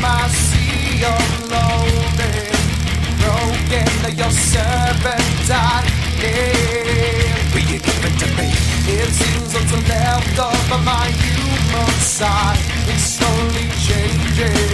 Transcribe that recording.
I see you're lonely, broken, you're serpentine. Will you give it to me? It seems what's left of my human side, it's slowly changing.